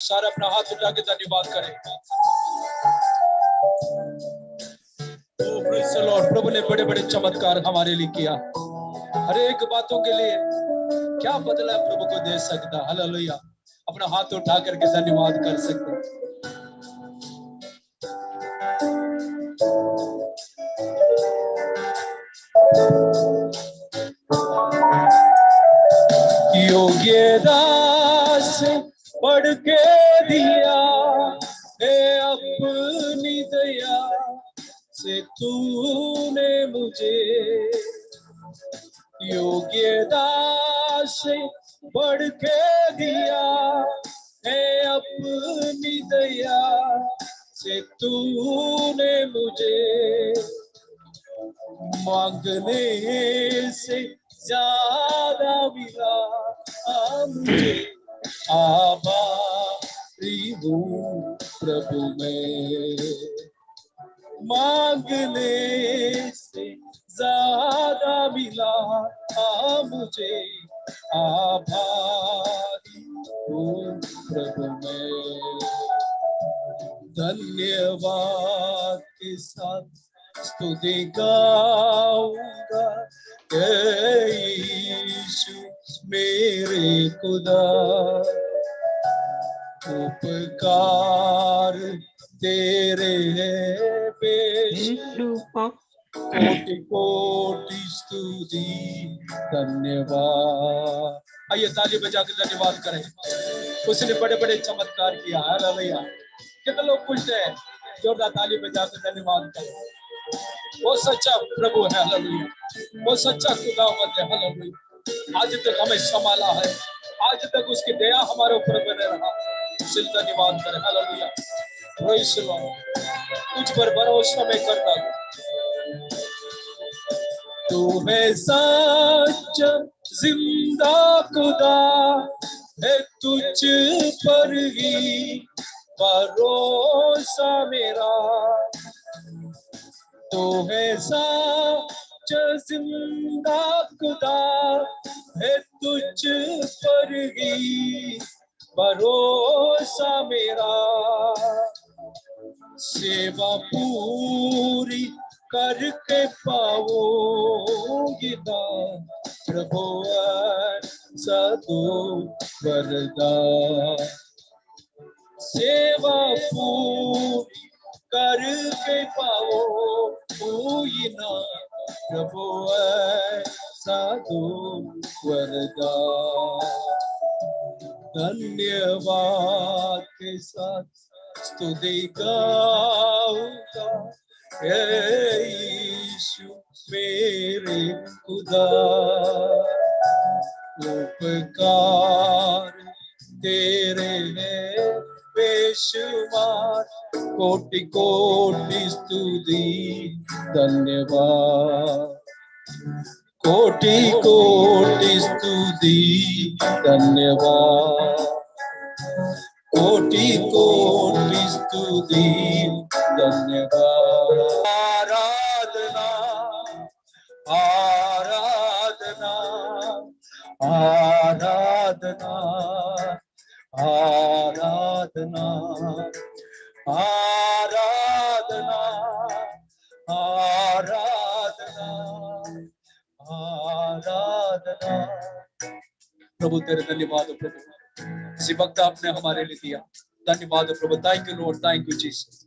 सारे अपना हाथ उठा के धन्यवाद करें। लॉर्ड, प्रभु ने बड़े बड़े चमत्कार हमारे लिए किया। हर एक बातों के लिए क्या बदला प्रभु को दे सकता। हालेलुया। अपना हाथ उठा करके धन्यवाद कर सकते। योग्यता से बढ़ के दिया है अपनी दया से तूने मुझे। योग्यता से बढ़ के दिया है अपनी दया से तूने मुझे। मांगने से ज्यादा मिला मुझे। आभारी हूँ प्रभु मैं। मांगने से ज्यादा मिला मुझे। आभारी हूँ प्रभु मैं। धन्यवाद के साथ स्तुति गाऊंगा यीशु मेरे खुदा। उपकार तेरे हैं बेशुमार, कोटि कोटि स्तुति धन्यवाद। आइए ताली बजा के धन्यवाद करें। उसने बड़े बड़े चमत्कार किया। हालेलुया। कितने लोग खुश हैं? जोरदार ताली बजा के धन्यवाद करें। वो सच्चा प्रभु है। हालेलुया। वो सच्चा खुदावंद है। हालेलुया। आज तक हमें संभाला है। आज तक उसकी दया हमारे ऊपर बने रहा। सिल धन्यवाद करें। हालेलुया। Praise the Lord. तुझ पर भरोसा मैं करता हूँ। तू है सच्चा जिंदा खुदा है, तुझ पर ही भरोसा मेरा। तो है सच्चा जिंदा खुदा है, तुझ पर ही भरोसा मेरा। सेवा पूरी करके पाओगे ना प्रभु सदो वरदान। सेवा पूरी करके पाओगे ना प्रभु सदो वरदान। धन्यवाद के साथ स्तुति गाऊंगा यीशु मेरे खुदा। उपकार तेरे हैं बेशुमार, कोटि कोटि स्तुति धन्यवाद। कोटि कोटि स्तुति धन्यवाद। कोटि कोटि स्तुति धन्यवाद। आराधना आराधना आराधना आराधना आराधना आराधना आराधना। प्रभु तेरे धन्यवाद प्रभु। इसी वक्त आपने हमारे लिए दिया। धन्यवाद प्रभु। Thank you Lord. Thank you Jesus.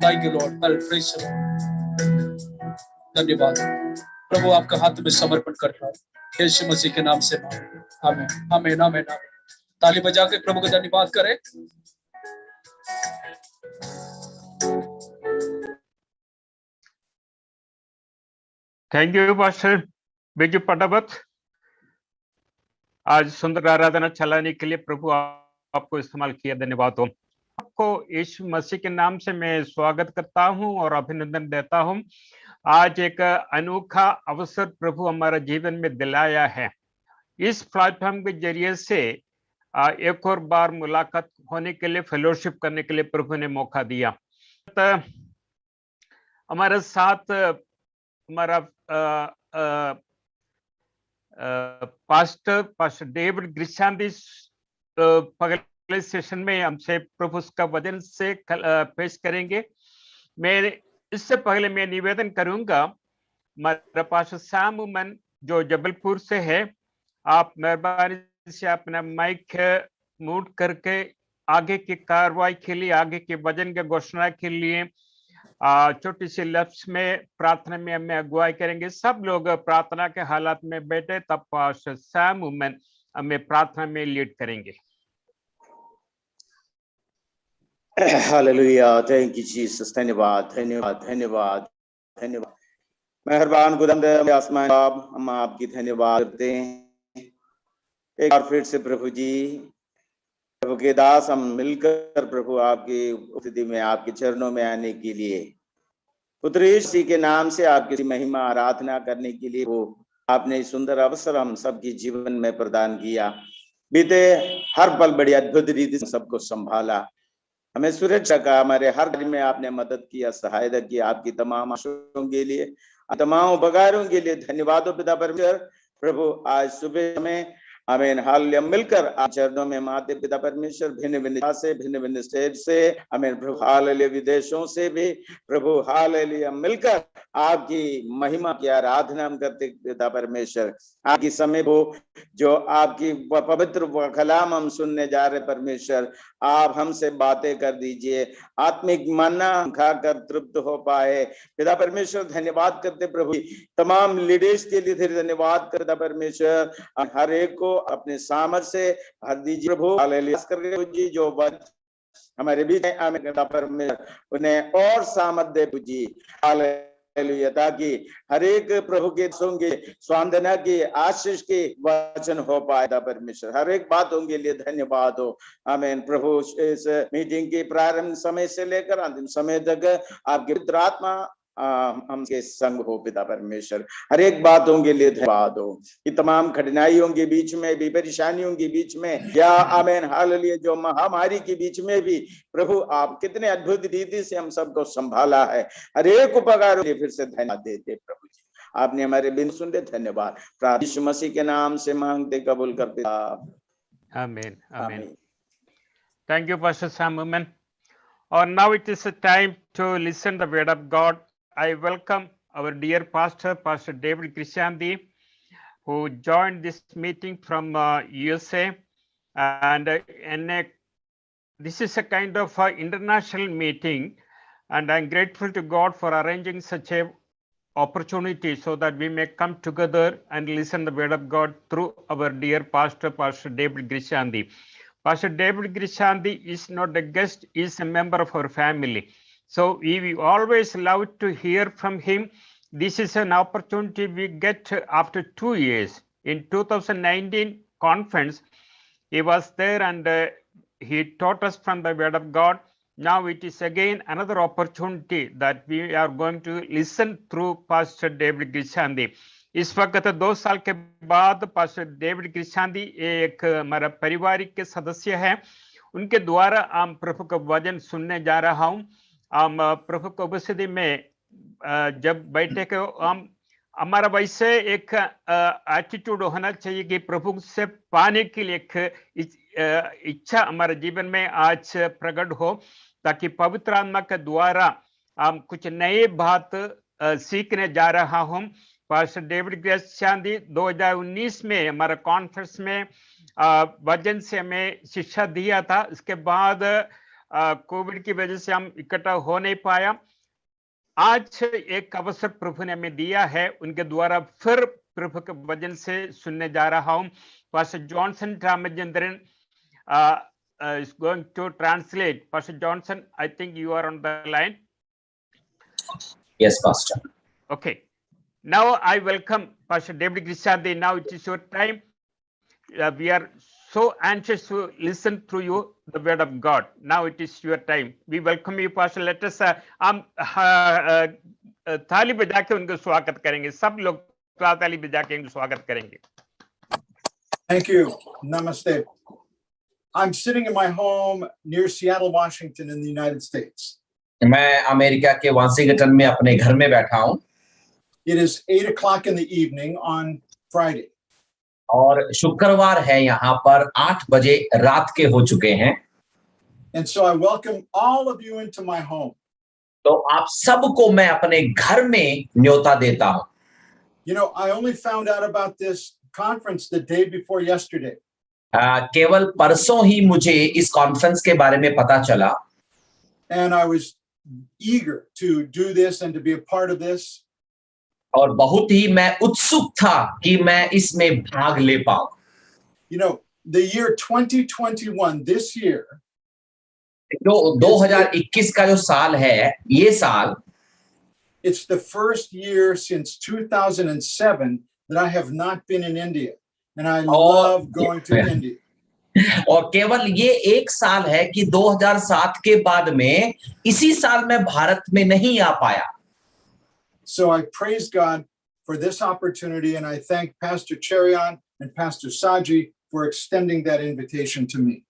Thank you Lord. Praise the Lord. धन्यवाद प्रभु। आपका हाथ में समर्पण कर रहा हूं यीशु मसीह के नाम से। आमीन आमीन आमीन। ताली बजा के प्रभु का धन्यवाद करें। थैंक यू पास्टर बिजू पटावत। आज सुंदर आराधना चलाने के लिए प्रभु आपको इस्तेमाल किया। धन्यवाद हो आपको। यीशु मसीह के नाम से मैं स्वागत करता हूं और अभिनंदन देता हूं। आज एक अनोखा अवसर प्रभु हमारा जीवन में दिलाया है। इस प्लेटफॉर्म के जरिए से एक और बार मुलाकात होने के लिए, फेलोशिप करने के लिए प्रभु ने मौका दिया। हमारे साथ हमारा पास्टर डेविड ग्रिशांदिस पगले अगले सेशन में हमसे प्रभु उसका वचन से पेश करेंगे। मैं इससे पहले मैं निवेदन करूंगा, हमारा पास सैम उमन जो जबलपुर से है, आप मेहरबानी से अपना माइक म्यूट करके आगे की कार्रवाई के लिए, आगे के वचन के घोषणा के लिए छोटी सी लफ्ज में प्रार्थना में हमें अगुवाई करेंगे। सब लोग प्रार्थना के हालात में बैठे, तब पास्टर सैम उमन हमें प्रार्थना में लीड करेंगे। Hallelujah, thank you Jesus. धन्यवाद धन्यवाद धन्यवाद धन्यवाद। मेहरबान खुदावंद आसमान बाप, हम आपकी धन्यवाद करते हैं एक बार फिर से प्रभु जी। प्रभु के दास हम मिलकर प्रभु आपकी उपस्थिति में, आपके चरणों में आने के लिए, पुत्र यीशु के नाम से आपकी महिमा आराधना करने के लिए वो आपने सुंदर अवसर हम सबके जीवन में प्रदान किया। बीते हर पल बड़ी अद्भुत रीति से सबको संभाला, हमें सुरक्षा का, हमारे हर कार्य में आपने मदद किया, सहायता की। आपकी तमाम आशीषों के लिए, तमाम उपकारों के लिए धन्यवाद हो पिता परमेश्वर। प्रभु आज सुबह में आमीन हालेलुया मिलकर आप चरणों में माते पिता परमेश्वर, भिन्न भिन्न से, भिन्न भिन्न स्टेट से, आमीन प्रभु हालेलुया, विदेशों से भी प्रभु हालेलुया मिलकर आपकी महिमा की आराधना हम करते पिता परमेश्वर। आपकी समय वो जो आपकी पवित्र कलाम हम सुनने जा रहे परमेश्वर, आप हमसे बातें कर दीजिए, आत्मिक मन्ना खाकर तृप्त हो पाए पिता परमेश्वर। धन्यवाद करते प्रभु तमाम लीडर्स के लिए, धन्यवाद करता परमेश्वर। हर एक को अपने सामर्थ से भर दीजिए प्रभु हालेलुया। करके जी जो बात हमारे बीच में आमीन करता परमेश्वर, उन्हें और सामर्थ दे जी हालेलुया, ताकि हर एक प्रभु के होंगे स्वांदना की आशीष के वचन हो पाएगा परमेश्वर। हर एक बातों के लिए धन्यवाद हो आमीन प्रभु। इस मीटिंग के प्रारंभ समय से लेकर अंतिम समय तक आपके पवित्र आत्मा हमके संग हो पिता परमेश्वर। हर एक बातों के लिए धन्यवाद हो। ये तमाम कठिनाइयों के बीच में भी, परेशानियों के बीच में, या आमीन हालेलुया जो महामारी के बीच में भी प्रभु आप कितने अद्भुत रीति से हम सबको संभाला है। हर एक उपकार के फिर से धन्यवाद देते प्रभु जी। आपने हमारे बिन सुनते धन्यवाद, प्रार्थना यीशु मसीह के नाम से मांगते कबूल करते। आमीन आमीन। Thank you, Pastor Sam Uman. And now it is a time to listen the word of God. I welcome our dear pastor, Pastor David Krishanti, who joined this meeting from USA. And this is a kind of international meeting. And I'm grateful to God for arranging such a opportunity so that we may come together and listen the word of God through our dear pastor, Pastor David Krishanti. Pastor David Krishanti is not a guest, he is a member of our family. So we always love to hear from him. This is an opportunity we get after 2 years. In 2019 conference, he was there and he taught us from the word of God. Now it is again another opportunity that we are going to listen through Pastor David Krishanti. इस वक्त 2 साल के बाद pastor David कृष्णांती एक हमारा पारिवारिक के सदस्य है, उनके द्वारा हम प्रभु का वचन सुनने जा रहा हूं। हम प्रभु को उपस्थिति में जब बैठे के हम हमारा वैसे एक एटीट्यूड होना चाहिए कि प्रभु से पाने के लिए एक इच्छा हमारे जीवन में आज प्रकट हो, ताकि पवित्र आत्मा के द्वारा हम कुछ नए बात सीखने जा रहा हूं। पास्टर डेविड कृष्णांती 2019 में हमारा कॉन्फ्रेंस में वचन से हमें शिक्षा दिया था। इसके बाद कोविड की वजह से हम इकट्ठा हो नहीं पाया। आज एक अवसर प्रभु ने हमें दिया है, उनके द्वारा फिर प्रभु के वचन से सुनने जा रहा हूं। Pastor Johnson Ramachandran is going to translate. Pastor Johnson, I think you are on the line. Yes, Pastor. Okay. Now I welcome Pastor David Krishanti. Now it is your time. We are so anxious to listen through you the word of God. Now it is your time. We welcome you, Pastor. Let us हम थाली बजा के उनको स्वागत करेंगे। सब लोग ताली बजा के उनको स्वागत करेंगे। Thank you. Namaste. I'm sitting in my home near Seattle, Washington, in the United States. मैं अमेरिका के वाशिंगटन में अपने घर में बैठा हूं। It is 8 o'clock in the evening on Friday. और शुक्रवार है, यहाँ पर 8 बजे रात के हो चुके हैं। And so I welcome all of you into my home. तो आप सबको मैं अपने घर में न्योता देता हूं। You know, I only found out about this conference the day before yesterday. केवल परसों ही मुझे इस कॉन्फ्रेंस के बारे में पता चला And I was eager to do this and to be a part of this. और बहुत ही मैं उत्सुक था कि मैं इसमें भाग ले पाऊं। You know, the year 2021, this year, जो 2021 का जो साल है, ये साल it's the first year since 2007 that I have not been in India. And I love going to India. और केवल ये एक साल है कि 2007 के बाद में इसी साल मैं भारत में नहीं आ पाया। So I praise God for this opportunity, and I thank Pastor Cherian and Pastor Saji for extending that invitation to me.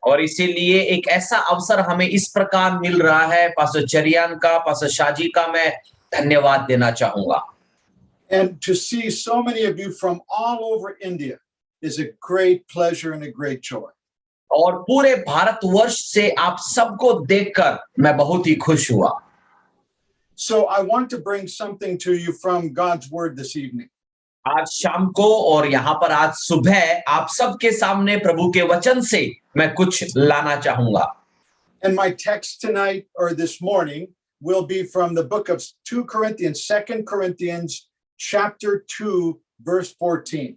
और इसीलिए एक ऐसा अवसर हमें इस प्रकार मिल रहा है, पास्टर चरियान का, पास्टर शाजी का मैं धन्यवाद देना चाहूंगा। And to see so many of you from all over India is a great pleasure and a great joy. और पूरे भारतवर्ष से आप सबको देखकर मैं बहुत ही खुश हुआ। So I want to bring something to you from God's word this evening. आज शाम को और यहाँ पर आज सुबह आप सबके सामने प्रभु के वचन से मैं कुछ लाना चाहूंगा। And my text tonight or this morning will be from the book of 2 Corinthians chapter 2 verse 14.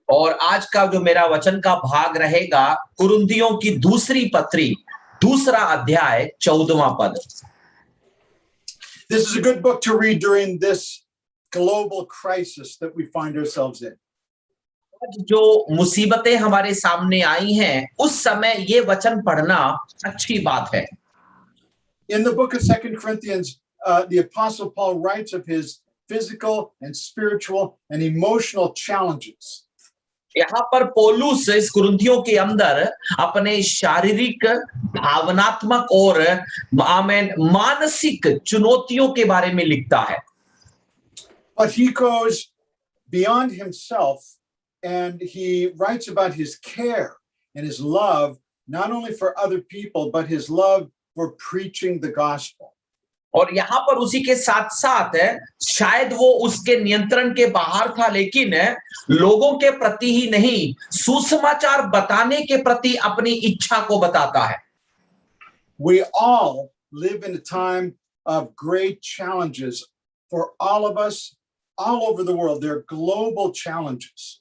और आज का जो मेरा वचन का भाग रहेगा कुरिन्थियों की दूसरी पत्री, दूसरा अध्याय 14वां पद। This is a good book to read during this global crisis that we find ourselves in. आज जो मुसीबतें हमारे सामने आई हैं, उस समय ये वचन पढ़ना अच्छी बात है। In the book of 2 Corinthians, the Apostle Paul writes of his physical and spiritual and emotional challenges. यहाँ पर पौलुस इस कुरिन्थियों के अंदर अपने शारीरिक, भावनात्मक और मानसिक चुनौतियों के बारे में लिखता है। But he goes beyond himself and he writes about his care and his love, not only for other people, but his love for preaching the gospel. और यहाँ पर उसी के साथ साथ शायद वो उसके नियंत्रण के बाहर था, लेकिन लोगों के प्रति ही नहीं, सुसमाचार बताने के प्रति अपनी इच्छा को बताता है। We all live in a time of great challenges for all of us, all over the world. There are global challenges.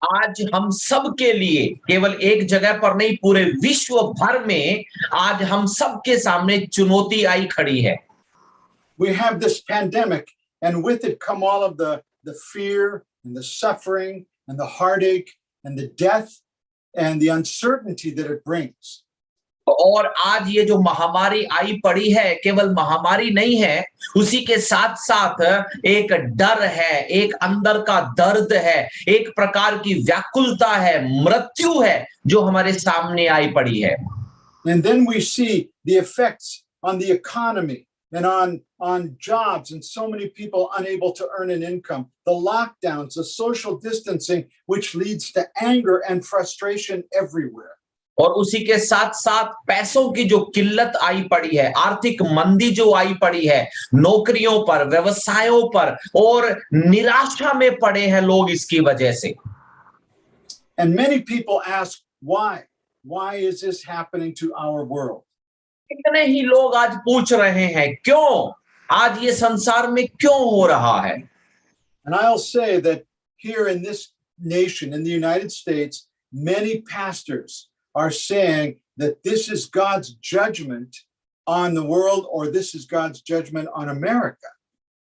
आज हम सब के लिए केवल एक जगह पर नहीं, पूरे विश्व भर में आज हम सब के सामने चुनौती आई खड़ी है। We have this pandemic, and with it come all of the fear and the suffering and the heartache and the death and the uncertainty that it brings. और आज ये जो महामारी आई पड़ी है, केवल महामारी नहीं है, उसी के साथ साथ एक डर है, एक अंदर का दर्द है, एक प्रकार की व्याकुलता है, मृत्यु है जो हमारे सामने आई पड़ी है। And then we see the effects on the economy and on jobs, and so many people unable to earn an income, the lockdowns, the social distancing, which leads to anger and frustration everywhere. और उसी के साथ साथ पैसों की जो किल्लत आई पड़ी है, आर्थिक मंदी जो आई पड़ी है, नौकरियों पर, व्यवसायों पर, और निराशा में पड़े हैं लोग इसकी वजह से। And many people ask, why is this happening to our world? कितने ही लोग आज पूछ रहे हैं, क्यों आज ये संसार में क्यों हो रहा है? And I'll say that here in this nation, in the United States, many pastors are saying that this is God's judgment on the world, or this is God's judgment on America.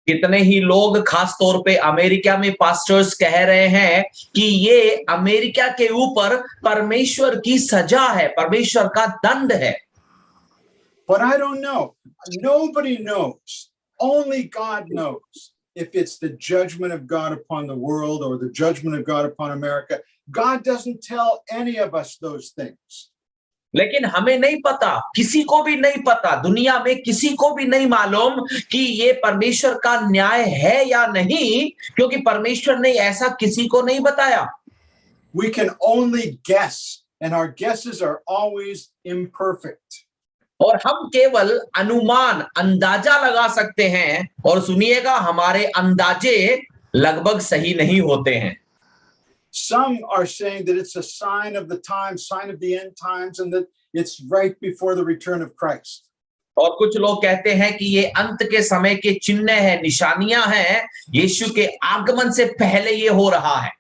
कितने ही लोग खास तौर पे America में pastors कह रहे हैं कि ये अमेरिका के ऊपर परमेश्वर की सजा है, परमेश्वर का दंड है। But I don't know. Nobody knows. Only God knows if it's the judgment of God upon the world or the judgment of God upon America. God doesn't tell any of us those things. लेकिन हमें नहीं पता, किसी को भी नहीं पता, दुनिया में किसी को भी नहीं मालूम कि ये परमेश्वर का न्याय है या नहीं, क्योंकि परमेश्वर ने ऐसा किसी को नहीं बताया। We can only guess, and our guesses are always imperfect. और हम केवल अनुमान अंदाजा लगा सकते हैं, और सुनिएगा हमारे अंदाजे लगभग सही नहीं होते हैं। Some are saying that it's a sign of the times, sign of the end times, and that it's right before the return of Christ. और कुछ लोग कहते हैं कि ये अंत के समय के चिन्ह है, निशानियां हैं, यीशु के आगमन से पहले ये हो रहा है।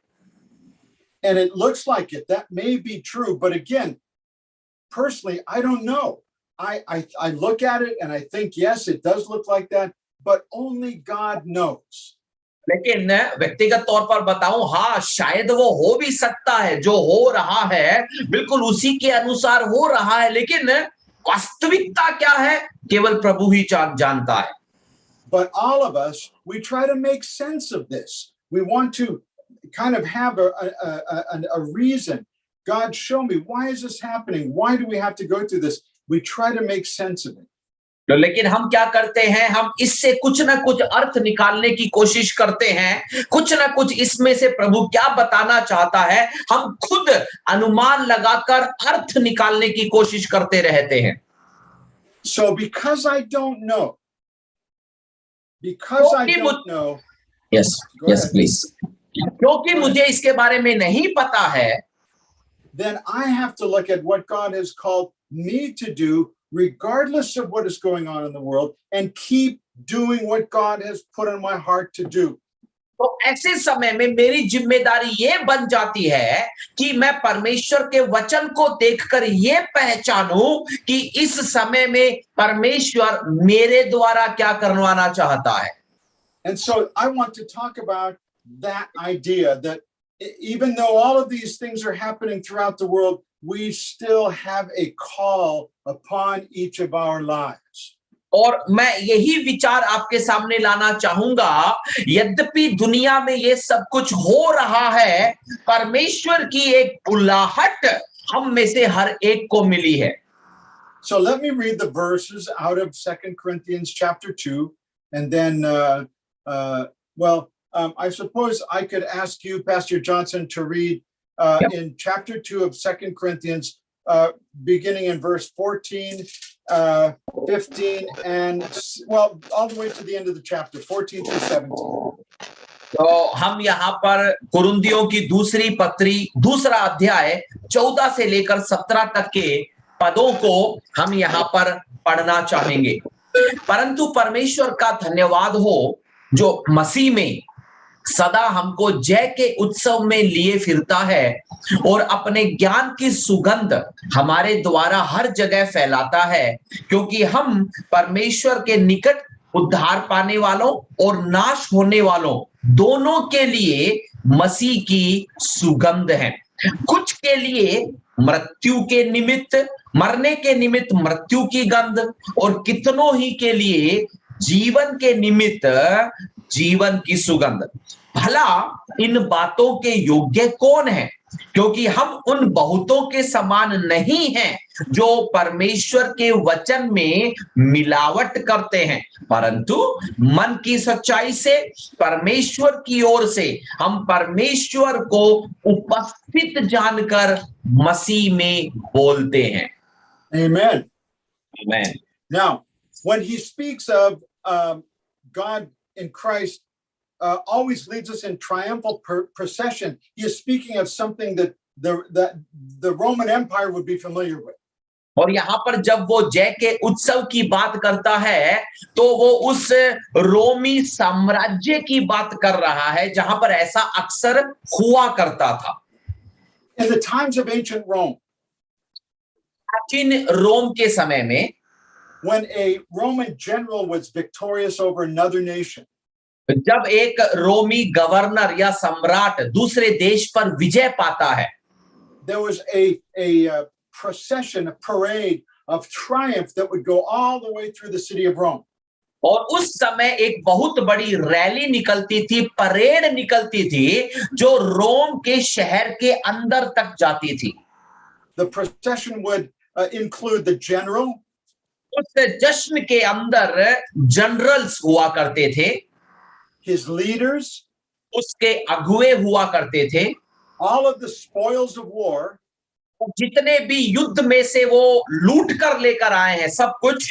And it looks like it. That may be true, but again, personally, I don't know. I look at it and I think, yes, it does look like that, but only God knows. लेकिन व्यक्तिगत तौर पर बताऊं, हाँ शायद वो हो भी सकता है, जो हो रहा है बिल्कुल उसी के अनुसार हो रहा है, लेकिन वास्तविकता क्या है केवल प्रभु ही जानता है। But all of us, we try to make sense of this. We want to kind of have a reason. God, show me, why is this happening? Why do we have to go through this? We try to make sense of it. लेकिन हम क्या करते हैं, हम इससे कुछ ना कुछ अर्थ निकालने की कोशिश करते हैं, कुछ ना कुछ इसमें से प्रभु क्या बताना चाहता है, हम खुद अनुमान लगाकर अर्थ निकालने की कोशिश करते रहते हैं। So because I don't know, yes please, क्योंकि मुझे इसके बारे में नहीं पता है, then I have to look at what God has called me to do, regardless of what is going on in the world, and keep doing what God has put on my heart to do. तो ऐसे समय में मेरी जिम्मेदारी ये बन जाती है कि मैं परमेश्वर के वचन को देखकर ये पहचानूं कि इस समय में परमेश्वर मेरे द्वारा क्या करवाना चाहता है। And so I want to talk about that idea that even though all of these things are happening throughout the world, we still have a call upon each of our lives. और मैं यही विचार आपके सामने लाना चाहूंगा, यद्यपि दुनिया में ये सब कुछ हो रहा है, परमेश्वर की एक बुलाहट हम में से हर एक को मिली है। So let me read the verses out of 2 Corinthians chapter 2, and then I suppose I could ask you, Pastor Johnson, to read in chapter 2 of 2 Corinthians, beginning in verse 14, 15, and all the way to the end of the chapter, 14 through 17. तो हम यहाँ पर कुरिन्थियों की दूसरी पत्री, दूसरा अध्याय 14 से लेकर 17 तक के पदों को हम यहाँ पर पढ़ना चाहेंगे। परंतु परमेश्वर का धन्यवाद हो जो मसीह में सदा हमको जय के उत्सव में लिए फिरता है और अपने ज्ञान की सुगंध हमारे द्वारा हर जगह फैलाता है, क्योंकि हम परमेश्वर के निकट उद्धार पाने वालों और नाश होने वालों दोनों के लिए मसीह की सुगंध हैं। कुछ के लिए मृत्यु के निमित्त, मरने के निमित्त मृत्यु की गंध, और कितनों ही के लिए जीवन के निमित्त जीवन की सुगंध। भला इन बातों के योग्य कौन है? क्योंकि हम उन बहुतों के समान नहीं हैं जो परमेश्वर के वचन में मिलावट करते हैं, परंतु मन की सच्चाई से परमेश्वर की ओर से हम परमेश्वर को उपस्थित जानकर मसीह में बोलते हैं। Amen. Amen. Now, when he speaks of God in Christ always leads us in triumphal procession, he is speaking of something that the Roman Empire would be familiar with. और यहाँ पर जब वो जय के उत्सव की बात करता है तो वो उस रोमी साम्राज्य की बात कर रहा है जहां पर ऐसा अक्सर हुआ करता था। In the times of ancient Rome, प्राचीन रोम के समय में, when a Roman general was victorious over another nation, जब एक रोमी गवर्नर या सम्राट दूसरे देश पर विजय पाता है, there was a procession, a parade of triumph that would go all the way through the city of Rome. और उस समय एक बहुत बड़ी रैली निकलती थी, परेड निकलती थी जो रोम के शहर के अंदर तक जाती थी। The procession would include the general, उस जश्न के अंदर जनरल्स हुआ करते थे, his leaders, उसके अगुए हुआ करते थे, all of the spoils of war, जितने भी युद्ध में से वो लूट कर लेकर आए हैं सब कुछ,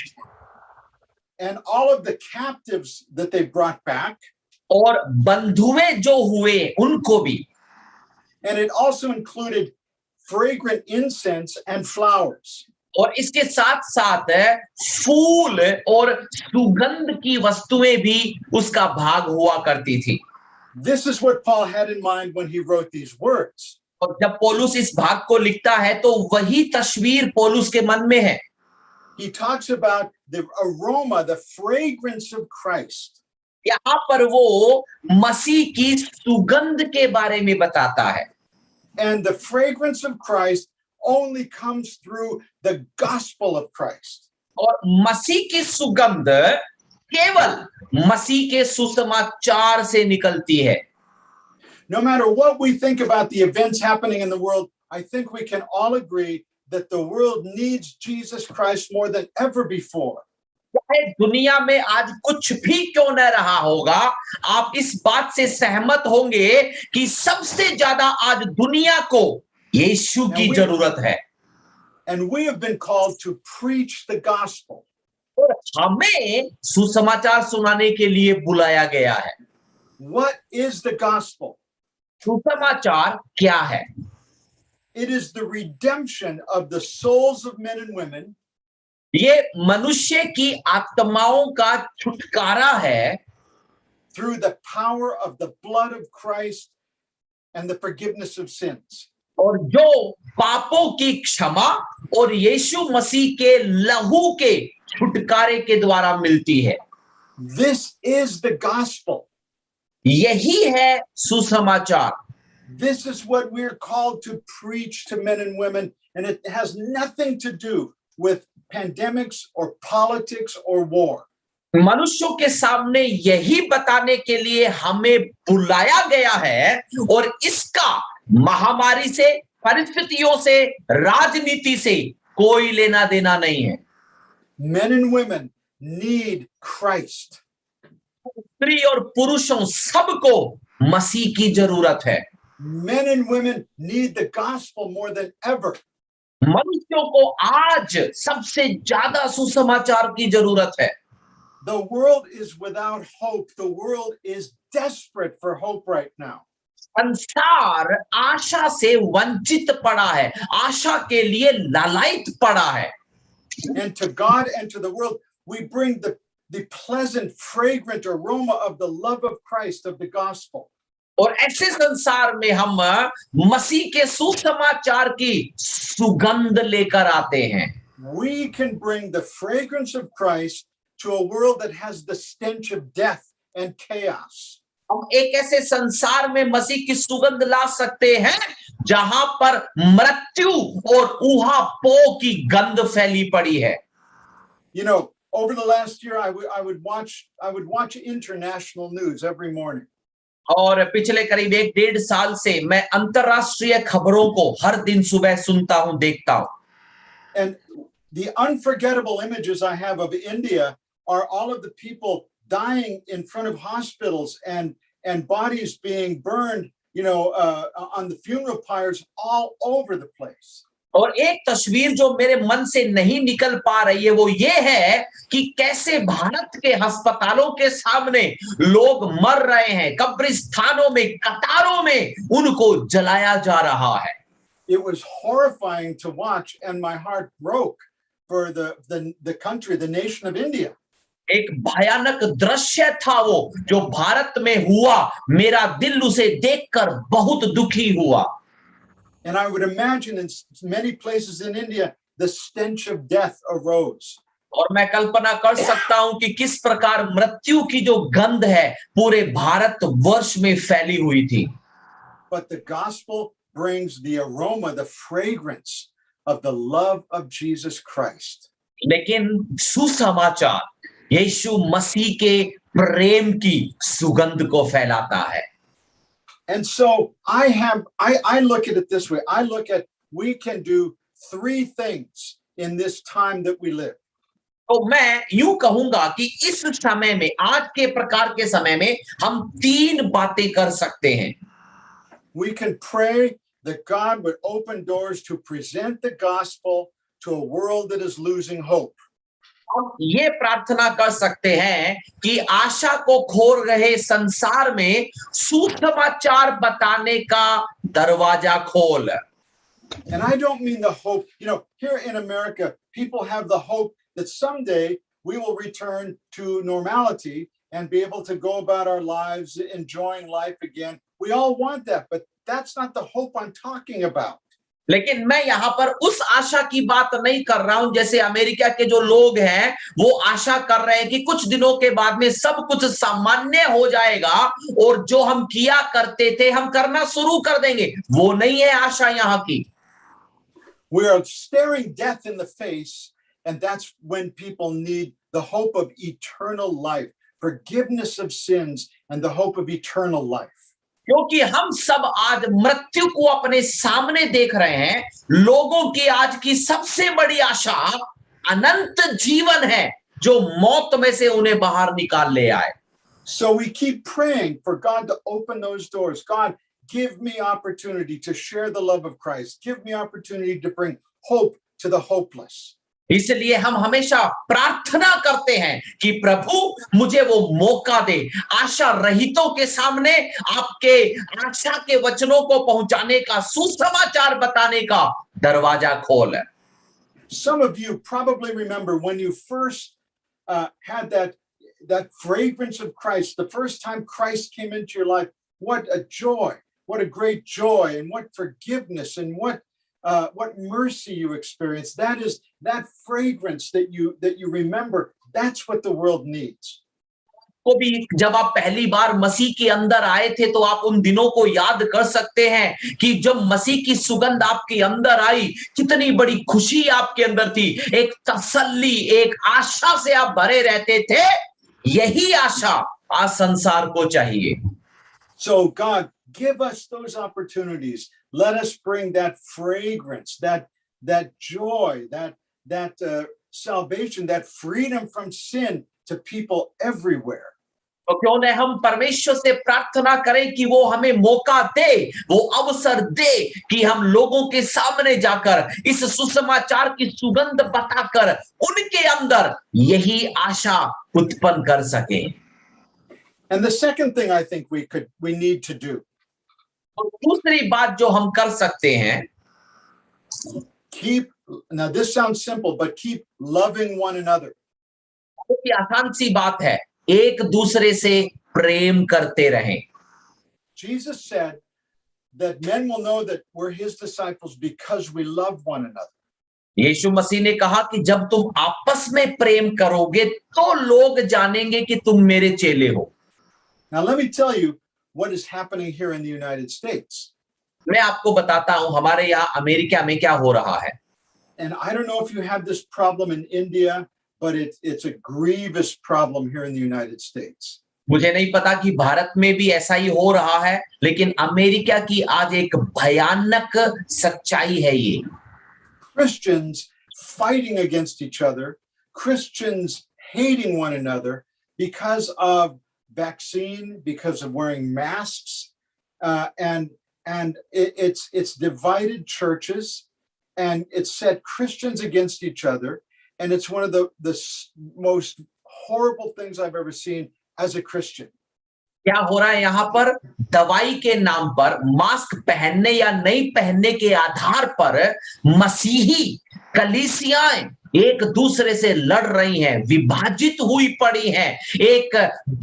and all of the captives that they brought back. और बंधुए जो हुए उनको भी, And it also included fragrant incense and flowers. और इसके साथ साथ फूल और सुगंध की वस्तुएं भी उसका भाग हुआ करती थी। This is what Paul had in mind when he wrote these words. और जब पौलुस इस भाग को लिखता है तो वही तस्वीर पौलुस के मन में है। He talks about the aroma, the fragrance of Christ. यहाँ पर वो मसीह की सुगंध के बारे में बताता है। And the fragrance of Christ only comes through the gospel of Christ. और मसीह की सुगंध केवल मसीह के सुसमाचार से निकलती है। No matter what we think about the events happening in the world, I think we can all agree that the world needs Jesus Christ more than ever before. चाहे दुनिया में आज कुछ भी क्यों न रहा होगा, आप इस बात से सहमत होंगे कि सबसे ज्यादा आज दुनिया को यीशु की जरूरत है। And we have been called to preach the gospel. और हमें सुसमाचार सुनाने के लिए बुलाया गया है। What is the gospel? सुसमाचार क्या है? It is the redemption of the souls of men and women ये मनुष्य की आत्माओं का छुटकारा है through the power of the blood of Christ and the forgiveness of sins. और जो पापों की क्षमा और यीशु मसीह के लहू के छुटकारे के द्वारा मिलती है। This is the gospel. यही है सुसमाचार। This is what we're called to preach to men and women, and it has nothing to do with pandemics or politics or war. मनुष्यों के सामने यही बताने के लिए हमें बुलाया गया है और इसका महामारी से, परिस्थितियों से, राजनीति से कोई लेना देना नहीं है। Men and women need Christ. स्त्री और पुरुषों सबको मसीह की जरूरत है। Men and women need the gospel more than ever. मनुष्यों को आज सबसे ज्यादा सुसमाचार की जरूरत है। The world is without hope. The world is desperate for hope right now. संसार आशा से वंचित पड़ा है, आशा के लिए लालायित पड़ा है। And to God and to the world, we bring the pleasant, fragrant aroma of the love of Christ, of the gospel. और ऐसे संसार में हम मसीह के सुसमाचार की सुगंध लेकर आते हैं। We can bring the fragrance of Christ to a world that has the stench of death and chaos. हम एक ऐसे संसार में मसीह की सुगंध ला सकते हैं जहां पर मृत्यु और ऊहापोह की गंध फैली पड़ी है। You know, over the last year, I would watch international news every morning. और पिछले करीब 1-1.5 साल से मैं अंतरराष्ट्रीय खबरों को हर दिन सुबह सुनता हूं, देखता हूं। And the unforgettable images I have of India are all of the people dying in front of hospitals and bodies being burned, you know, on the funeral pyres all over the place. और एक तस्वीर जो मेरे मन से नहीं निकल पा रही है वो ये है कि कैसे भारत के अस्पतालों के सामने लोग मर रहे हैं, कब्रिस्तानों में कतारों में उनको जलाया जा रहा है। It was horrifying to watch, and my heart broke for the country, the nation of India. एक भयानक दृश्य था वो जो भारत में हुआ, मेरा दिल उसे देखकर बहुत दुखी हुआ। And I would imagine in many places in India, the stench of death arose. और मैं कल्पना कर सकता हूं कि किस प्रकार मृत्यु की जो गंध है पूरे भारत वर्ष में फैली हुई थी। But the gospel brings the aroma, the fragrance of the love of Jesus Christ. लेकिन सुसमाचार यीशु मसीह के प्रेम की सुगंध को फैलाता है। And so I look at it this way. I look at, we can do 3 things in this time that we live. तो मैं यूं कहूंगा कि इस समय में, आज के प्रकार के समय में हम 3 बातें कर सकते हैं। We can pray that God would open doors to present the gospel to a world that is losing hope. हम ये प्रार्थना कर सकते हैं कि आशा को खो रहे संसार में सुसमाचार बताने का दरवाजा खोल. And I don't mean the hope, here in America, people have the hope that someday we will return to normality and be able to go about our lives, enjoying life again. We all want that, but that's not the hope I'm talking about. लेकिन मैं यहाँ पर उस आशा की बात नहीं कर रहा हूं जैसे अमेरिका के जो लोग हैं वो आशा कर रहे हैं कि कुछ दिनों के बाद में सब कुछ सामान्य हो जाएगा और जो हम किया करते थे हम करना शुरू कर देंगे. वो नहीं है आशा यहाँ की. We are staring death in the face, and that's when people need the hope of eternal life, forgiveness of sins, and the hope of eternal life. क्योंकि हम सब आज मृत्यु को अपने सामने देख रहे हैं. लोगों की आज की सबसे बड़ी आशा अनंत जीवन है जो मौत में से उन्हें बाहर निकाल ले आए. So we keep praying for God to open those doors. God, give me opportunity to share the love of Christ. Give me opportunity to bring hope to the hopeless. इसलिए हम हमेशा प्रार्थना करते हैं कि प्रभु मुझे वो मौका दे, आशा रहितों के सामने आपके आशा के वचनों को पहुंचाने का, सुसमाचार बताने का दरवाजा खोल. Some of you probably remember when you first had that fragrance of Christ, the first time Christ came into your life. What a joy, what a great joy, and what forgiveness, and what mercy you experienced. That is that fragrance that you remember. That's what the world needs. को भी जब आप पहली बार मसीह के अंदर आए थे तो आप उन दिनों को याद कर सकते हैं कि जब मसीह की सुगंध आपके अंदर आई, कितनी बड़ी खुशी आपके अंदर थी, एक तसल्ली, एक आशा से आप भरे रहते थे. यही आशा आज संसार को चाहिए. So God, give us those opportunities. Let us bring that fragrance, that joy, that salvation, that freedom from sin to people everywhere. तो क्यों न हम परमेश्वर से प्रार्थना करें कि वो हमें मौका दे, वो अवसर दे कि हम लोगों के सामने जाकर इस सुसमाचार की सुगंध बताकर उनके अंदर यही आशा उत्पन्न कर सके. And the second thing I think we need to do. और दूसरी बात जो हम कर सकते हैं, now this sounds simple, but keep loving one another. बहुत ही आसान सी बात है, एक दूसरे से प्रेम करते रहें. Jesus said that men will know that we're his disciples because we love one another. यीशु मसीह ने कहा कि जब तुम आपस में प्रेम करोगे तो लोग जानेंगे कि तुम मेरे चेले हो. Now let me tell you what is happening here in the United States. मैं आपको बताता हूं हमारे यहाँ अमेरिका में क्या हो रहा है. And I don't know if you have this problem in India, but it's a grievous problem here in the United States. मुझे नहीं पता कि भारत में भी ऐसा ही हो रहा है, लेकिन अमेरिका की आज एक भयानक सच्चाई है ये. Christians fighting against each other, Christians hating one another because of vaccine, because of wearing masks, and it's divided churches, and it's set Christians against each other, and it's one of the most horrible things I've ever seen as a Christian. क्या हो रहा है यहाँ पर? दवाई के नाम पर, मास्क पहनने या नहीं पहनने के आधार पर मसीही कलीसियाएं एक दूसरे से लड़ रही हैं, विभाजित हुई पड़ी हैं. एक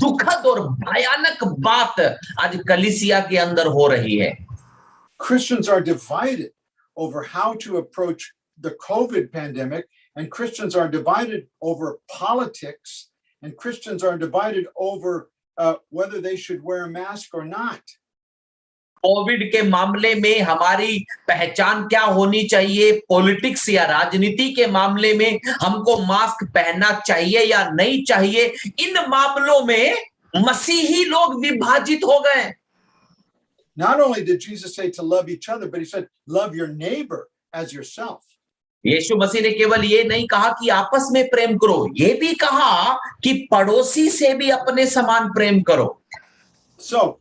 दुखद और भयानक बात आज कलीसिया के अंदर हो रही है. Christians are divided over how to approach the COVID pandemic, and Christians are divided over politics, and Christians are divided over whether they should wear a mask or not. Covid के मामले में हमारी पहचान क्या होनी चाहिए, पॉलिटिक्स या राजनीति के मामले में हमको मास्क पहनना चाहिए या नहीं चाहिए, इन मामलों में मसीही लोग विभाजित हो गए. Not only did Jesus say to love each other, but he said, love your neighbor as yourself. यीशु मसीह ने केवल ये नहीं कहा कि आपस में प्रेम करो, ये भी कहा कि पड़ोसी से भी अपने समान प्रेम करो. So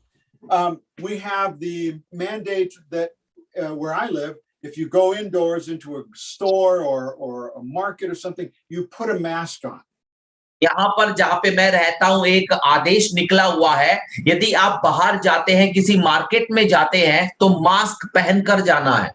we have the mandate that where I live, if you go indoors into a store or a market or something, you put a mask on. यहाँ पर जहां पे मैं रहता हूं एक आदेश निकला हुआ है, यदि आप बाहर जाते हैं, किसी मार्केट में जाते हैं, तो मास्क पहनकर जाना है।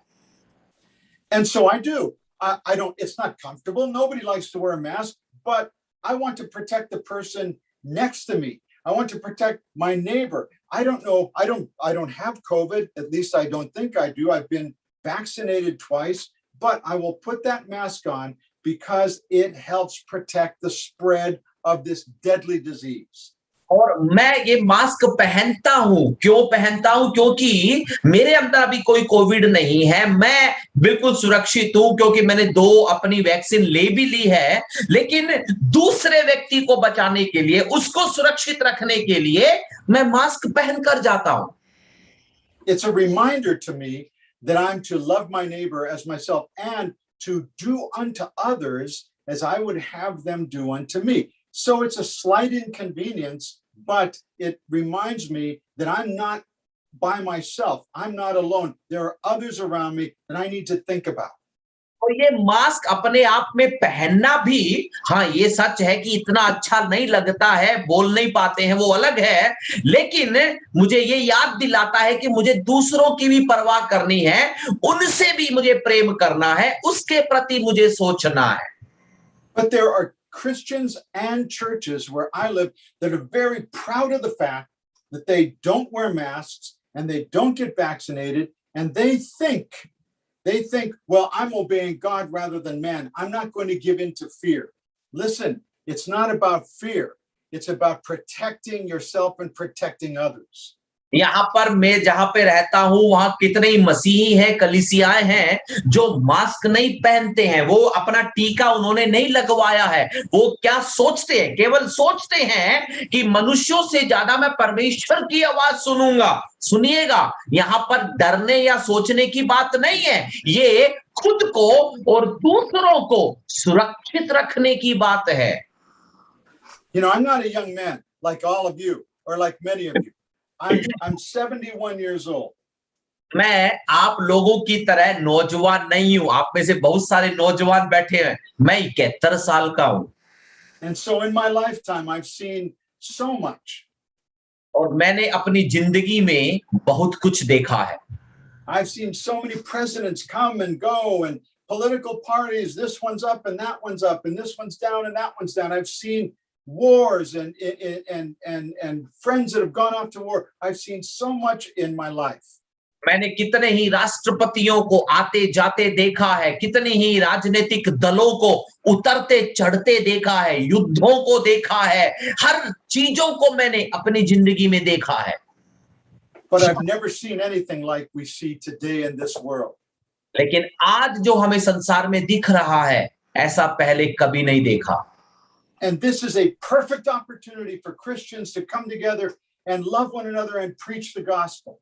And so I do. I don't, it's not comfortable. Nobody likes to wear a mask, but I want to protect the person next to me. I want to protect my neighbor. I don't know. I don't have COVID. At least I don't think I do. I've been vaccinated twice, but I will put that mask on because it helps protect the spread of this deadly disease. और मैं ये mask पहनता हूं, क्यों पहनता हूं? क्योंकि मेरे अंदर अभी कोई कोविड नहीं है, मैं बिल्कुल सुरक्षित हूं, क्योंकि मैंने 2 अपनी वैक्सीन ले भी ली है, लेकिन दूसरे व्यक्ति को बचाने के लिए, उसको सुरक्षित रखने के लिए मैं मास्क पहनकर जाता हूं। It's a reminder to me that I'm to love my neighbor as myself and to do unto others as I would have them do unto me. So it's a slight inconvenience, but it reminds me that I'm not by myself. I'm not alone. There are others around me that I need to think about. और ये mask अपने आप में पहनना भी, हाँ ये सच है कि इतना अच्छा नहीं लगता है, बोल नहीं पाते हैं, वो अलग है, लेकिन मुझे ये याद दिलाता है कि मुझे दूसरों की भी परवाह करनी है, उनसे भी मुझे प्रेम करना है, उसके प्रति मुझे सोचना है। But there are Christians and churches where I live that are very proud of the fact that they don't wear masks and they don't get vaccinated, and they think, well, I'm obeying God rather than man. I'm not going to give in to fear. Listen, it's not about fear. It's about protecting yourself and protecting others. यहाँ पर मैं जहां पे रहता हूं, वहां कितने ही मसीही हैं, कलीसियाएं हैं जो मास्क नहीं पहनते हैं, वो अपना टीका उन्होंने नहीं लगवाया है। वो क्या सोचते हैं? केवल सोचते हैं कि मनुष्यों से ज्यादा मैं परमेश्वर की आवाज सुनूंगा। सुनिएगा, यहाँ पर डरने या सोचने की बात नहीं है, ये खुद को और दूसरों को सुरक्षित रखने की बात है। You know, I'm not a young man like all of you or like many of you. I'm 71 years old. मैं आप लोगों की तरह नौजवान नहीं हूं। आप में से बहुत सारे नौजवान बैठे हैं, मैं 71 साल का हूं। And so in my lifetime, I've seen so much. और मैंने अपनी जिंदगी में बहुत कुछ देखा है। I've seen so many presidents come and go, and political parties, this one's up and that one's up, and this one's down and that one's down. I've seen wars and friends that have gone off to war. I've seen so much in my life. मैंने कितने ही राष्ट्रपतियों को आते जाते देखा है, कितने ही राजनीतिक दलों को उतरते चढ़ते देखा है, युद्धों को देखा है, हर चीजों को मैंने अपनी जिंदगी में देखा है। But I've never seen anything like we see today in this world. लेकिन आज जो हमें संसार में दिख रहा है, ऐसा पहले कभी नहीं देखा। And this is a perfect opportunity for Christians to come together and love one another and preach the gospel.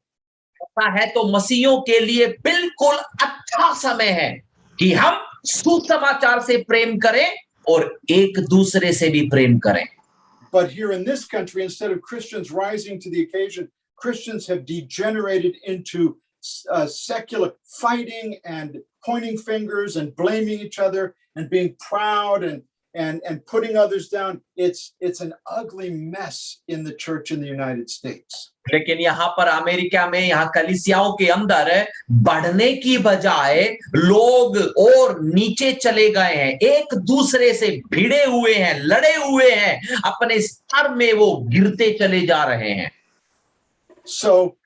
ऐसा है तो मसीहियों के लिए बिल्कुल अच्छा समय है कि हम सुसमाचार से प्रेम करें और एक दूसरे से भी प्रेम करें। But here in this country, instead of Christians rising to the occasion, Christians have degenerated into secular fighting and pointing fingers and blaming each other and being proud and putting others down. It's an ugly mess in the church in the United States. लेकिन यहाँ पर America में, यहाँ कलीसियाओं के अंदर बढ़ने की बजाय लोग और नीचे चले गए हैं, एक दूसरे से भिड़े हुए हैं, लड़े हुए हैं, अपने स्तर में वो गिरते चले जा रहे हैं। So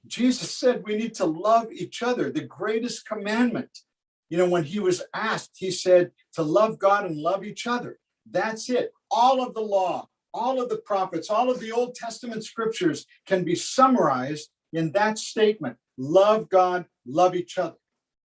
Jesus said we need to love each other, the greatest commandment. You know, when he was asked, he said to love God and love each other. That's it. All of the law, all of the prophets, all of the Old Testament scriptures can be summarized in that statement. Love God, love each other.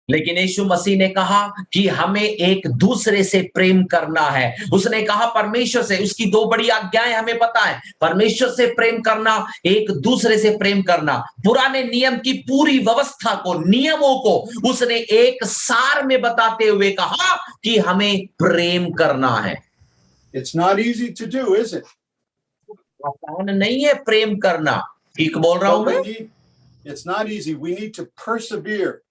लेकिन यीशु मसीह ने कहा कि हमें एक दूसरे से प्रेम करना है। उसने कहा परमेश्वर से, उसकी 2 बड़ी आज्ञाएं हमें पता है, परमेश्वर से प्रेम करना, एक दूसरे से प्रेम करना। पुराने नियम की पूरी व्यवस्था को, नियमों को उसने एक सार में बताते हुए कहा कि हमें प्रेम करना है। It's not easy to do, is it? आसान नहीं है प्रेम करना। ठीक बोल रहा हूं मैं? It's not easy. We need to persevere.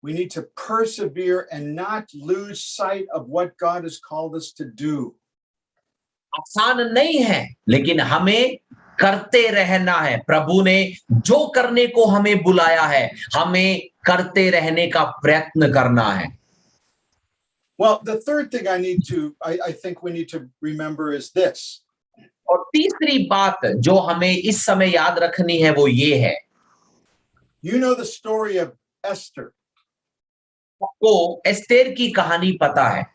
We need to persevere and not lose sight of what God has called us to do. आसान नहीं है, लेकिन हमें करते रहना है। प्रभु ने जो करने को हमें बुलाया है, हमें करते रहने का प्रयत्न करना है। Well, the third thing I think we need to remember is this. और तीसरी बात जो हमें इस समय याद रखनी है वो ये है, You know the story of Esther. आपको एस्तेर की कहानी पता है।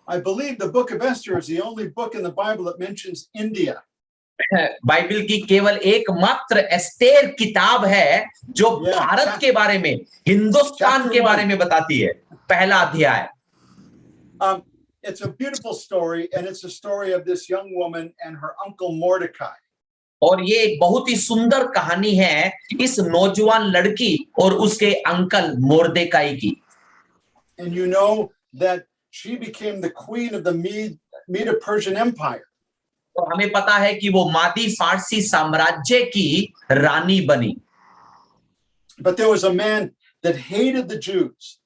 I believe the book of Esther is the only book in the Bible that mentions India. Bible की केवल एकमात्र एस्तेर किताब है जो Yeah, भारत के बारे में, हिंदुस्तान chapter के बारे 1. में बताती है। पहला अध्याय। It's a beautiful story, and it's a story of this young woman and her uncle Mordecai. और ये एक बहुत ही सुंदर कहानी है इस नौजवान लड़की और उसके अंकल मोर्देकाई की। And you know that she became the queen of the Medo-Persian Empire. और हमें पता है कि वो मादी फारसी साम्राज्य की रानी बनी। But there was a man that hated the Jews.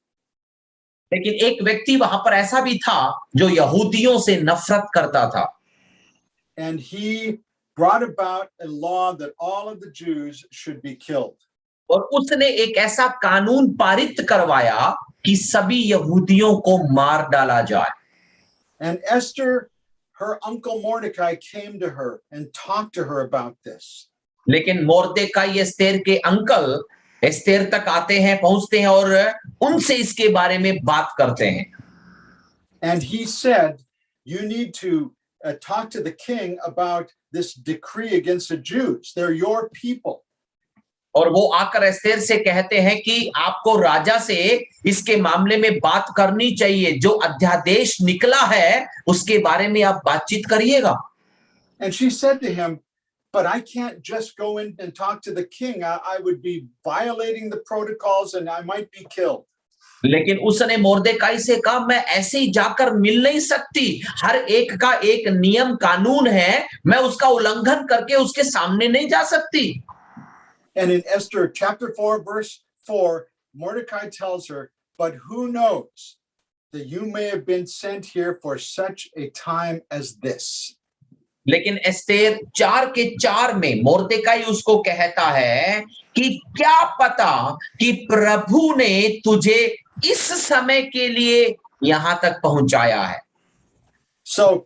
लेकिन एक व्यक्ति वहां पर ऐसा भी था जो यहूदियों से नफरत करता था। And he brought about a law that all of the Jews should be killed. और उसने एक ऐसा कानून पारित करवाया कि सभी यहूदियों को मार डाला जाए। And Esther, her uncle Mordecai, came to her and talked to her about this. लेकिन मोर्देकाई एस्तेर के अंकल एस्तेर तक आते हैं, पहुंचते हैं और उनसे इसके बारे में बात करते हैं। And he said, you need to talk to the king about this decree against the Jews. They're your people. और वो आकर एस्तेर से कहते हैं कि आपको राजा से इसके मामले में बात करनी चाहिए, जो अध्यादेश निकला है उसके बारे में आप बातचीत करिएगा। And she said to him, but I can't just go in and talk to the king. I would be violating the protocols and I might be killed. लेकिन उसने मोर्देकाई से कहा, मैं ऐसे ही जाकर मिल नहीं सकती, हर एक का एक नियम कानून है, मैं उसका उल्लंघन करके उसके सामने नहीं जा सकती। And in Esther chapter 4 verse 4, Mordecai tells her, but who knows that you may have been sent here for such a time as this. लेकिन एस्तेर 4:4 में मोर्देकाई उसको कहता है कि क्या पता कि प्रभु ने तुझे इस समय के लिए यहां तक पहुंचाया है। So,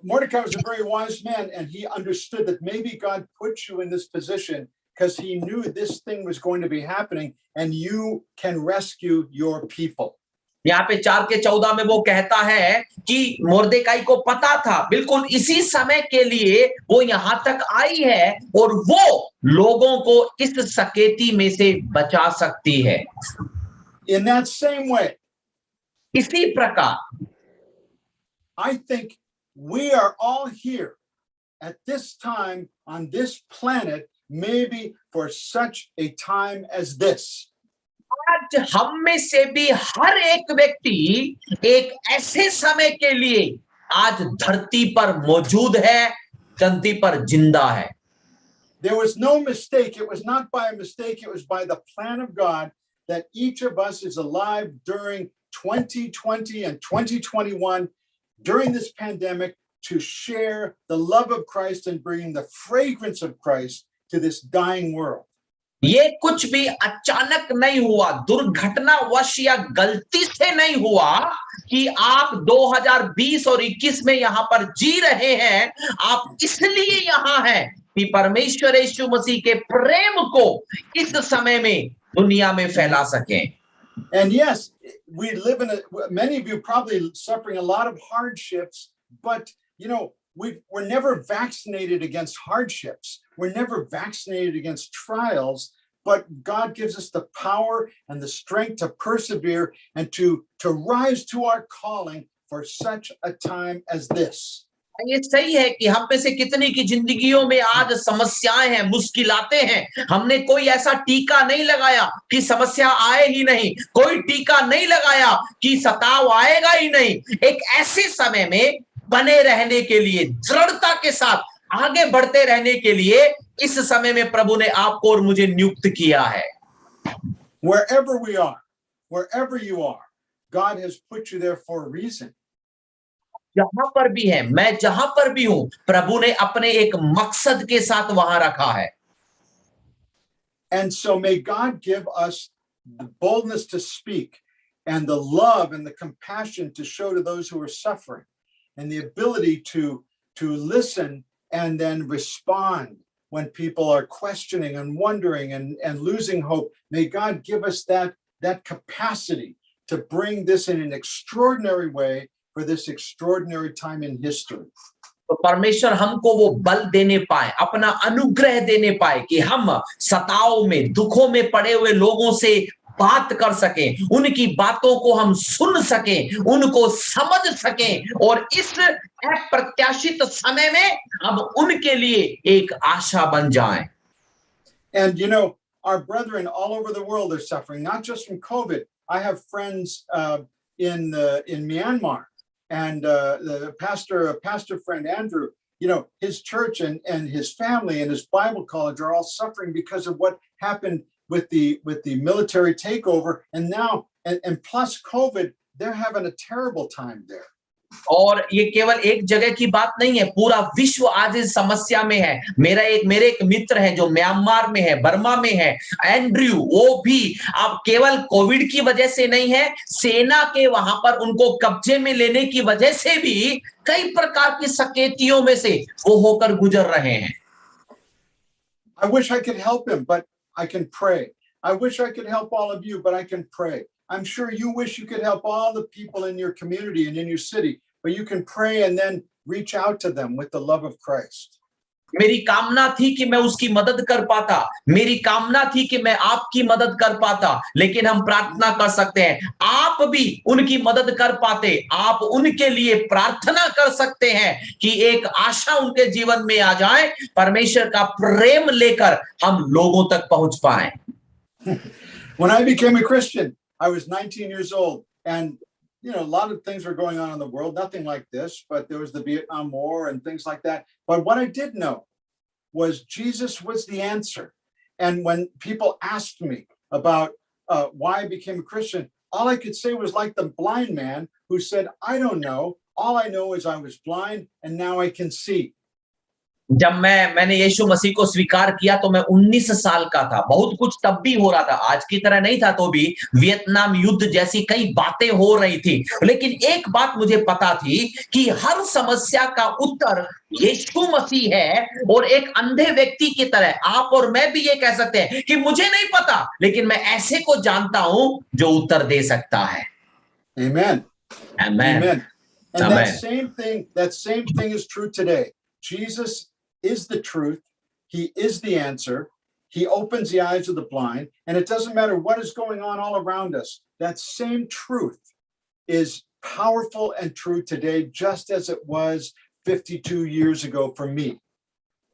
Mordecai was a very wise man, and he understood that maybe God put you in this position because he knew this thing was going to be happening and you can rescue your people. यहाँ पे 4:14 में वो कहता है कि मोर्देकाई को पता था बिल्कुल इसी समय के लिए वो यहां तक आई है और वो लोगों को इस सकेती में से बचा सकती है। In that same way, इसी प्रकार I think we are all here at this time on this planet, maybe for such a time as this. आज हम में से भी हर एक व्यक्ति एक ऐसे समय के लिए आज धरती पर मौजूद है, धरती पर जिंदा है। There was no mistake. It was not by a mistake. It was by the plan of God that each of us is alive during 2020 and 2021, during this pandemic, to share the love of Christ and bring the fragrance of Christ to this dying world. ये कुछ भी अचानक नहीं हुआ, दुर्घटनावश या गलती से नहीं हुआ कि आप 2020 और 21 में यहां पर जी रहे हैं। आप इसलिए यहां हैं कि परमेश्वर यीशु मसीह के प्रेम को इस समय में दुनिया में फैला सकें। And yes, we live in many of you probably suffering a lot of hardships, but we're never vaccinated against hardships. We're never vaccinated against trials, but God gives us the power and the strength to persevere and to rise to our calling for such a time as this. ये सही है कि हम में से कितनी की जिंदगियों में आज समस्याएं हैं, मुश्किलातें हैं। हमने कोई ऐसा टीका नहीं लगाया कि समस्या आए ही नहीं, कोई टीका नहीं लगाया कि सताव आएगा ही नहीं। एक ऐसे समय में बने रहने के लिए, दृढ़ता के साथ आगे बढ़ते रहने के लिए इस समय में प्रभु ने आपको और मुझे नियुक्त किया है। Wherever we are, wherever you are, God has put you there for a reason. जहां पर भी है, मैं जहां पर भी हूं, प्रभु ने अपने एक मकसद के साथ वहां रखा है. And so may God give us the boldness to speak and the love and the compassion to show to those who are suffering and the ability to listen and then respond when people are questioning and wondering and losing hope. May God give us that capacity to bring this in an extraordinary way for this extraordinary time in history. तो परमेश्वर हमको वो बल देने पाए, अपना अनुग्रह देने पाए कि हम सताव में, दुखों में पड़े हुए लोगों से बात कर सकें, उनकी बातों को हम सुन सकें, उनको समझ सकें और इस अप्रत्याशित समय में हम उनके लिए एक आशा बन जाएं. And you know, our brethren all over the world are suffering, not just from COVID. I have friends in Myanmar, and the pastor friend Andrew, you know, his church and his family and his Bible college are all suffering because of what happened with the military takeover, and now and plus COVID, they're having a terrible time there. और ये केवल एक जगह की बात नहीं है, पूरा विश्व आज इस समस्या में है. मेरे एक मित्र है जो म्यांमार में है, बर्मा में है, एंड्रयू, वो भी अब केवल कोविड की वजह से नहीं है, सेना के वहां पर उनको कब्जे में लेने की वजह से भी कई प्रकार की सकेतियों में से वो होकर गुजर रहे हैं. I wish I could help him, but I can pray. I wish I could help all of you, but I can pray. I'm sure you wish you could help all the people in your community and in your city, but you can pray and then reach out to them with the love of Christ. मेरी कामना थी कि मैं उसकी मदद कर पाता, मेरी कामना थी कि मैं आपकी मदद कर पाता, लेकिन हम प्रार्थना कर सकते हैं, आप भी उनकी मदद कर पाते, आप उनके लिए प्रार्थना कर सकते हैं कि एक आशा उनके जीवन में आ जाए, परमेश्वर का प्रेम लेकर हम लोगों तक पहुंच पाए. When I became a Christian, I was 19 years old, and you know, a lot of things were going on in the world, nothing like this, but there was the Vietnam War and things like that. But what I did know was Jesus was the answer. And when people asked me about why I became a Christian, all I could say was like the blind man who said, I don't know. All I know is I was blind and now I can see. जब मैंने यीशु मसीह को स्वीकार किया तो मैं 19 साल का था. बहुत कुछ तब भी हो रहा था, आज की तरह नहीं था, तो भी वियतनाम युद्ध जैसी कई बातें हो रही थी, लेकिन एक बात मुझे पता थी कि हर समस्या का उत्तर यीशु मसीह है. और एक अंधे व्यक्ति की तरह आप और मैं भी ये कह सकते हैं कि मुझे नहीं पता, लेकिन मैं ऐसे को जानता हूं जो उत्तर दे सकता है. Amen. Amen. Amen. And Amen. that same thing is true today. Jesus is the truth. He is the answer. He opens the eyes of the blind. And it doesn't matter what is going on all around us. That same truth is powerful and true today, just as it was 52 years ago for me.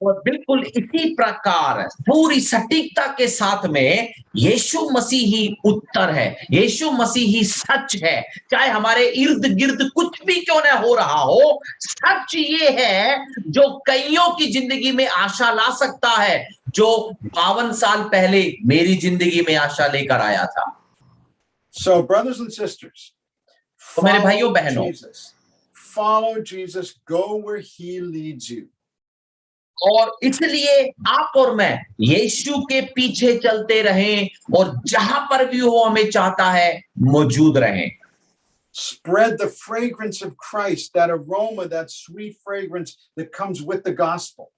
और बिल्कुल इसी प्रकार पूरी सटीकता के साथ में यीशु मसीह ही उत्तर है, यीशु मसीह ही सच है. चाहे हमारे इर्द गिर्द कुछ भी क्यों न हो रहा हो, सच ये है जो कईयों की जिंदगी में आशा ला सकता है, जो 52 साल पहले मेरी जिंदगी में आशा लेकर आया था. So brothers and sisters, तो मेरे भाइयों बहनों, follow Jesus, go where he leads you. और इसलिए आप और मैं यीशु के पीछे चलते रहें और जहां पर भी वो हमें चाहता है मौजूद रहें. Spread the fragrance of Christ, that aroma, that sweet fragrance that comes with the gospel.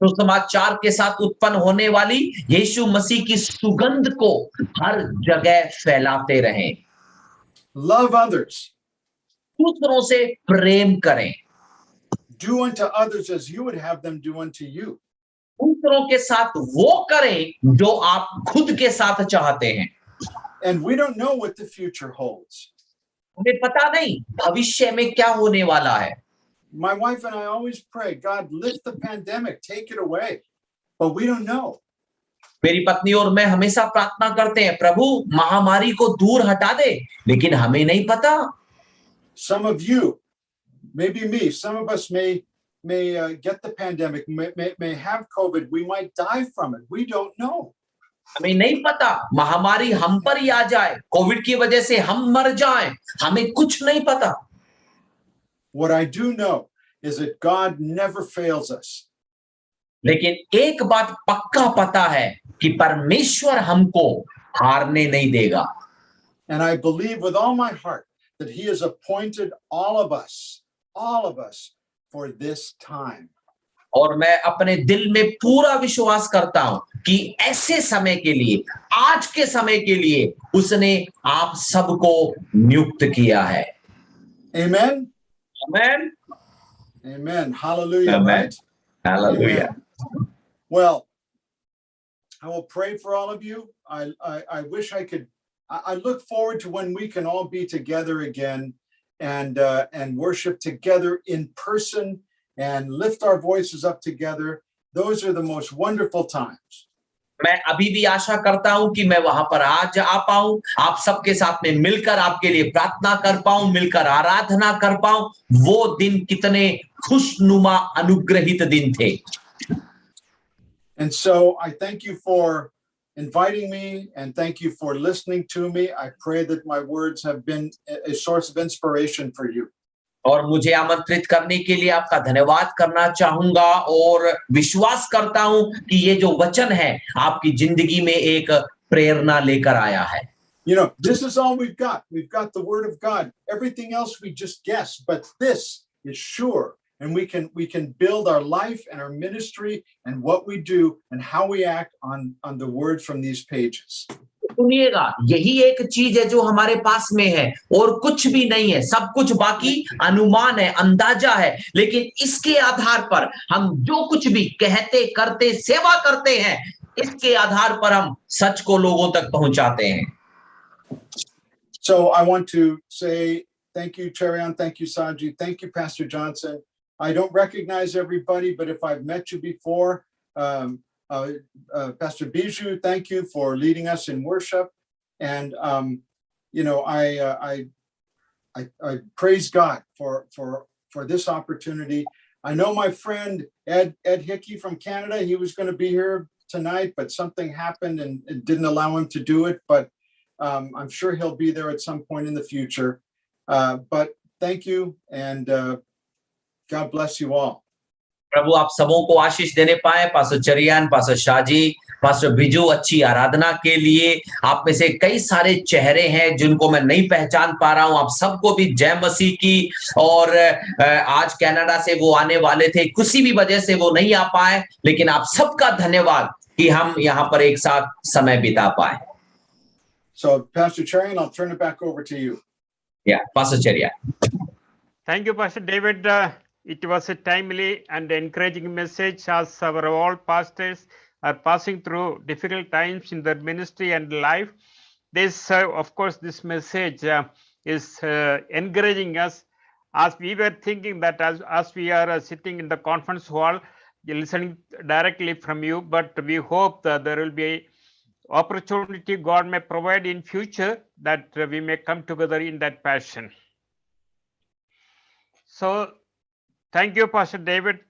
तो समाचार के साथ उत्पन्न होने वाली यीशु मसीह की सुगंध को हर जगह फैलाते रहें. Love others. दूसरों से प्रेम करें. Do unto others as you would have them do unto you. दूसरों के साथ वो करें जो आप खुद के साथ चाहते हैं. And we don't know what the future holds. हमें पता नहीं भविष्य में क्या होने वाला है. My wife and I always pray, God, lift the pandemic, take it away. But we don't know. मेरी पत्नी और मैं हमेशा प्रार्थना करते हैं, प्रभु महामारी को दूर हटा दे, लेकिन हमें नहीं पता. Some of you, maybe me, some of us may get the pandemic, may have COVID. We might die from it. We don't know. हमें नहीं पता महामारी हम पर ही आ जाए, कोविड की वजह से हम मर जाएं, हमें कुछ नहीं पता। What I do know is that God never fails us. लेकिन एक बात पक्का पता है कि परमेश्वर हमको हारने नहीं देगा। And I believe with all my heart that He has appointed all of us for this time. और मैं अपने दिल में पूरा विश्वास करता हूं कि ऐसे समय के लिए, आज के समय के लिए उसने आप सबको नियुक्त किया है। Amen? Amen. Amen. Hallelujah, Amen. right? Hallelujah. Amen. Well, I will pray for all of you. I wish I could. I look forward to when we can all be together again and worship together in person and lift our voices up together. Those are the most wonderful times. मैं अभी भी आशा करता हूं कि मैं वहां पर आज आ पाऊं, आप सबके साथ में मिलकर आपके लिए प्रार्थना कर पाऊं, मिलकर आराधना कर पाऊं। वो दिन कितने खुशनुमा अनुग्रहित दिन थे। And so I thank you for inviting me and thank you for listening to me. I pray that my words have been a source of inspiration for you. और मुझे आमंत्रित करने के लिए आपका धन्यवाद करना चाहूंगा और विश्वास करता हूं कि ये जो वचन है आपकी जिंदगी में एक प्रेरणा लेकर आया है। You know, this is all we've got. We've got the word of God. Everything else we just guess, but this is sure. And we can build our life and our ministry and what we do and how we act on the words from these pages. सुनिएगा, यही एक चीज है जो हमारे पास में है और कुछ भी नहीं है, सब कुछ बाकी अनुमान है, अंदाजा है, लेकिन इसके आधार पर हम जो कुछ भी कहते, करते, सेवा करते हैं, इसके आधार पर हम सच को लोगों तक पहुंचाते हैं। So I want to say thank you, Cherion. Thank you, Saji. Thank you, Pastor Johnson. I don't recognize everybody, but if I've met you before, Pastor Bijou, thank you for leading us in worship. And you know, I praise God for this opportunity. I know my friend Ed Hickey from Canada. He was going to be here tonight, but something happened and it didn't allow him to do it. But I'm sure he'll be there at some point in the future. But thank you, and God bless you all. प्रभु आप सबों को आशीष देने पाए। Pastor Cherian, pastor Shaji, pastor Biju, अच्छी आराधना के लिए। आप में से कई सारे चेहरे हैं जिनको मैं नहीं पहचान पा रहा हूं। आप सबको भी जय मसीह की। और आज कनाडा से वो आने वाले थे, किसी भी वजह से वो नहीं आ पाए, लेकिन आप सबका धन्यवाद कि हम यहाँ पर एक साथ समय बिता पाए। So, Pastor Cherian, I'll turn it back over to you. Yeah, Pastor Cherian. Thank you, Pastor David. It was a timely and encouraging message, as our all pastors are passing through difficult times in their ministry and life. This, of course, this message is encouraging us, as we were thinking that as we are sitting in the conference hall, listening directly from you, but we hope that there will be opportunity God may provide in future that we may come together in that passion. So, thank you, Pastor David,